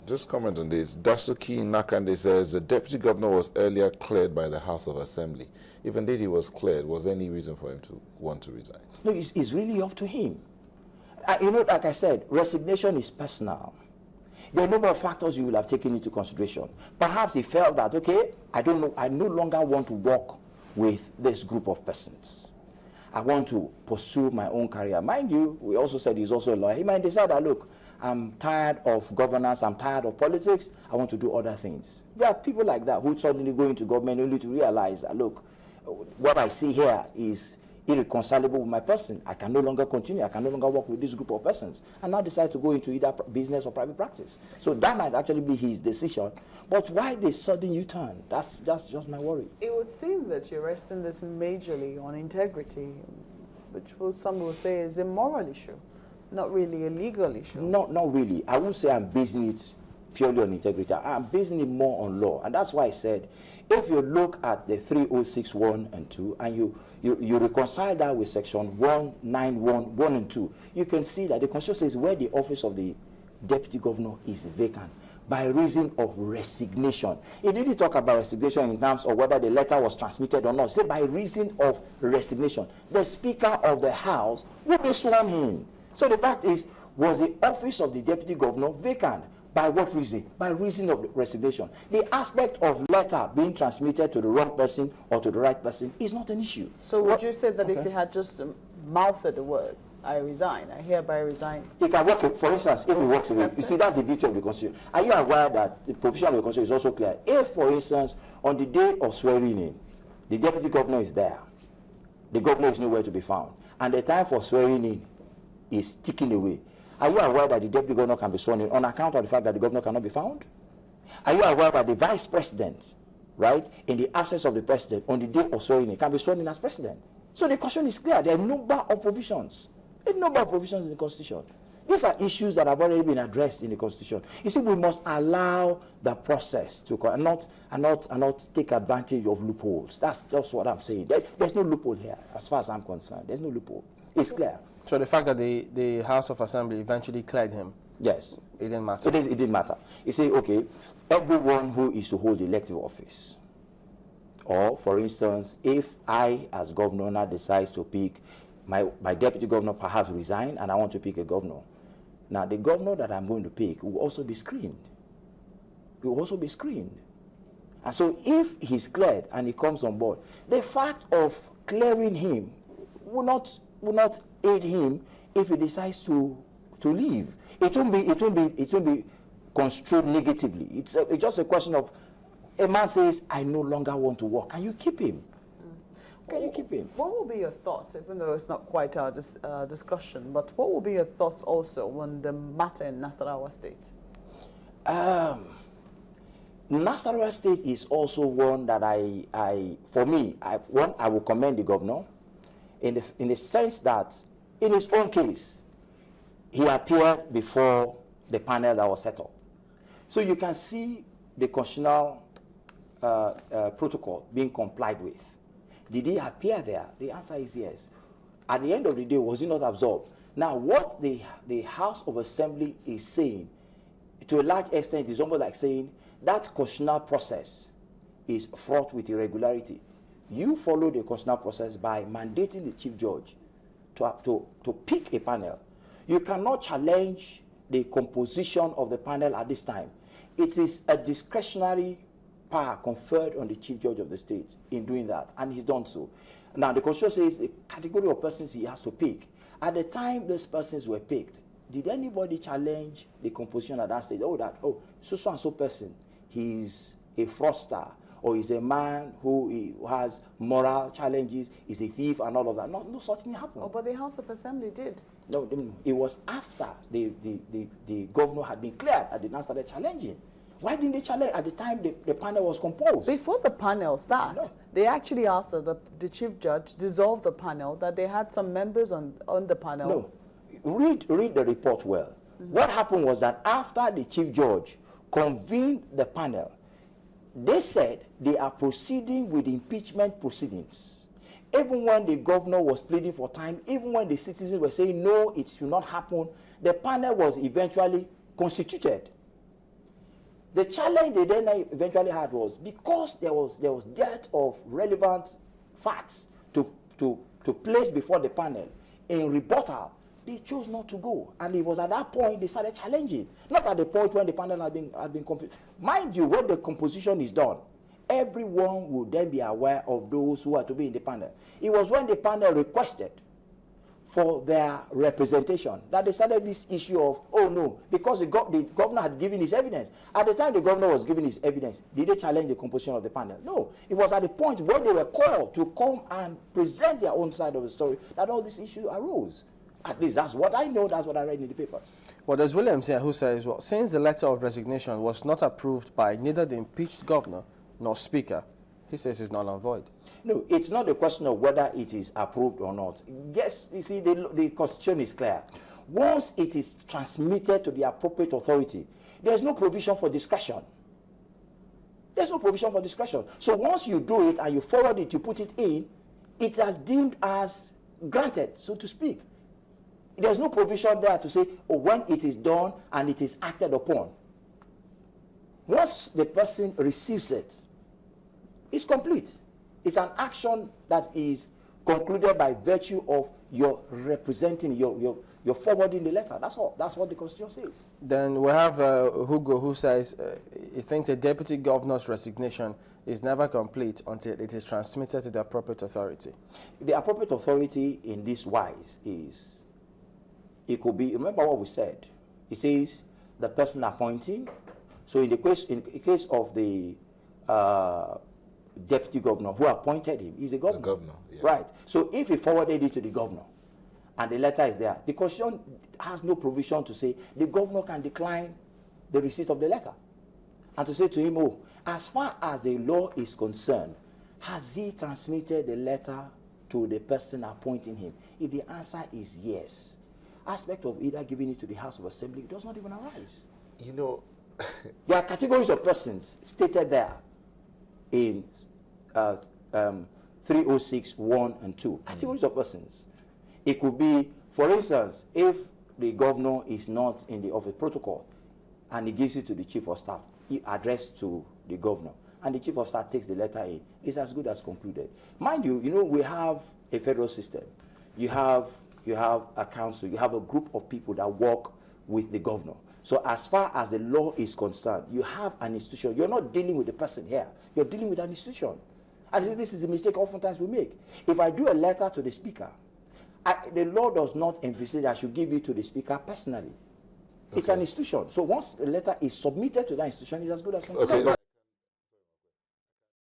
Just comment on this. Dasuki Nakande says the deputy governor was earlier cleared by the House of Assembly. If indeed he was cleared, was there any reason for him to want to resign? No, it's really up to him. You know, like I said, resignation is personal. There are a number of factors you will have taken into consideration. Perhaps he felt that, okay, I no longer want to work with this group of persons. I want to pursue my own career. Mind you, we also said he's also a lawyer. He might decide that, look, I'm tired of governance, I'm tired of politics, I want to do other things. There are people like that who suddenly go into government only to realize that, look, what I see here is irreconcilable with my person. I can no longer continue, I can no longer work with this group of persons, and now decide to go into either business or private practice. So that might actually be his decision. But why the sudden U-turn? That's just my worry. It would seem that you're resting this majorly on integrity, which some will say is a moral issue, not really a legal issue. Not really. I won't say I'm basing it purely on integrity. I'm basing it more on law. And that's why I said, if you look at the 306(1) and 2, and you reconcile that with section 191, 1 and 2, you can see that the Constitution says where the office of the deputy governor is vacant by reason of resignation. It didn't talk about resignation in terms of whether the letter was transmitted or not. It said by reason of resignation. The Speaker of the House will be sworn in. So the fact is, was the office of the deputy governor vacant? By what reason? By reason of resignation. The aspect of letter being transmitted to the wrong person or to the right person is not an issue. So would you say that if you had just mouthed the words, I resign, I hereby resign? He can work, for instance, if he works away. You see, that's the beauty of the Constitution. Are you aware that the provision of the Constitution is also clear? If, for instance, on the day of swearing in, the deputy governor is there, the governor is nowhere to be found, and the time for swearing in is ticking away, are you aware that the deputy governor can be sworn in on account of the fact that the governor cannot be found? Are you aware that the vice president, right, in the absence of the president, on the day of swearing in, can be sworn in as president? So the Constitution is clear. There are a number of provisions. A number of provisions in the Constitution. These are issues that have already been addressed in the Constitution. You see, we must allow the process to and not take advantage of loopholes. That's just what I'm saying. There's no loophole here, as far as I'm concerned. There's no loophole. It's clear. So the fact that the House of Assembly eventually cleared him, yes, it didn't matter. It didn't matter. You say, okay, everyone who is to hold elective office, or for instance, if I as governor now decides to pick my deputy governor, perhaps resign, and I want to pick a governor. Now the governor that I'm going to pick will also be screened. He will also be screened. And so if he's cleared and he comes on board, the fact of clearing him will not aid him if he decides to leave. It won't be construed negatively. It's just a question of a man says, I no longer want to work. Can you keep him? Can you keep him? What will be your thoughts, even though it's not quite our discussion, but what will be your thoughts also on the matter in Nasarawa State? Nasarawa State is also one that I will commend the governor in the sense that in his own case, he appeared before the panel that was set up. So you can see the constitutional protocol being complied with. Did he appear there? The answer is yes. At the end of the day, was he not absorbed? Now, what the House of Assembly is saying, to a large extent, is almost like saying that constitutional process is fraught with irregularity. You follow the constitutional process by mandating the chief judge to pick a panel. You cannot challenge the composition of the panel at this time. It is a discretionary power conferred on the chief judge of the state in doing that, and he's done so. Now, the Constitution says the category of persons he has to pick. At the time those persons were picked, did anybody challenge the composition at that stage? So and so person, he's a fraudster, or he's a man who has moral challenges, is a thief, and all of that. No such thing happened. Oh, but the House of Assembly did. No, it was after the governor had been cleared and they now started challenging. Why didn't they challenge at the time the panel was composed? Before the panel sat, they actually asked that the chief judge dissolve the panel, that they had some members on the panel. No. Read the report well. Mm-hmm. What happened was that after the chief judge convened the panel, they said they are proceeding with impeachment proceedings. Even when the governor was pleading for time, even when the citizens were saying, no, it should not happen, the panel was eventually constituted. The challenge they then eventually had was because there was dearth of relevant facts to place before the panel in rebuttal, they chose not to go. And it was at that point they started challenging. Not at the point when the panel had been complete. Mind you, when the composition is done, everyone will then be aware of those who are to be in the panel. It was when the panel requested for their representation that they started this issue of, oh no, because the governor had given his evidence. At the time the governor was giving his evidence, did they challenge the composition of the panel? No. It was at the point where they were called to come and present their own side of the story that all this issue arose. At least that's what I know, that's what I read in the papers. Well, there's Williams here who says, well, since the letter of resignation was not approved by neither the impeached governor nor speaker, he says it's null and void. No, it's not a question of whether it is approved or not. Yes, you see, the Constitution is clear. Once it is transmitted to the appropriate authority, there's no provision for discretion. There's no provision for discretion. So once you do it and you forward it, you put it in, it is deemed as granted, so to speak. There's no provision there to say, oh, when it is done and it is acted upon. Once the person receives it, it's complete. It's an action that is concluded by virtue of your representing, your forwarding the letter. That's all. That's what the Constitution says. Then we have Hugo who says he thinks a deputy governor's resignation is never complete until it is transmitted to the appropriate authority. The appropriate authority in this wise is, it could be, remember what we said. It says the person appointing. So in the case of the deputy governor who appointed him, he's the governor. The governor, yeah. Right. So if he forwarded it to the governor and the letter is there, the Constitution has no provision to say the governor can decline the receipt of the letter and to say to him, oh, as far as the law is concerned, has he transmitted the letter to the person appointing him? If the answer is yes, aspect of either giving it to the House of Assembly does not even arise. You know, there are categories of persons stated there in 306, 1 and 2. Categories of persons. It could be, for instance, if the governor is not in the office protocol and he gives it to the chief of staff, he addressed to the governor, and the chief of staff takes the letter in, it's as good as concluded. Mind you, we have a federal system. You have a council, you have a group of people that work with the governor. So as far as the law is concerned, you have an institution. You're not dealing with the person here. You're dealing with an institution. And this is the mistake oftentimes we make. If I do a letter to the speaker, the law does not envisage I should give it to the speaker personally. Okay. It's an institution. So once the letter is submitted to that institution, it's as good as concluded. Okay.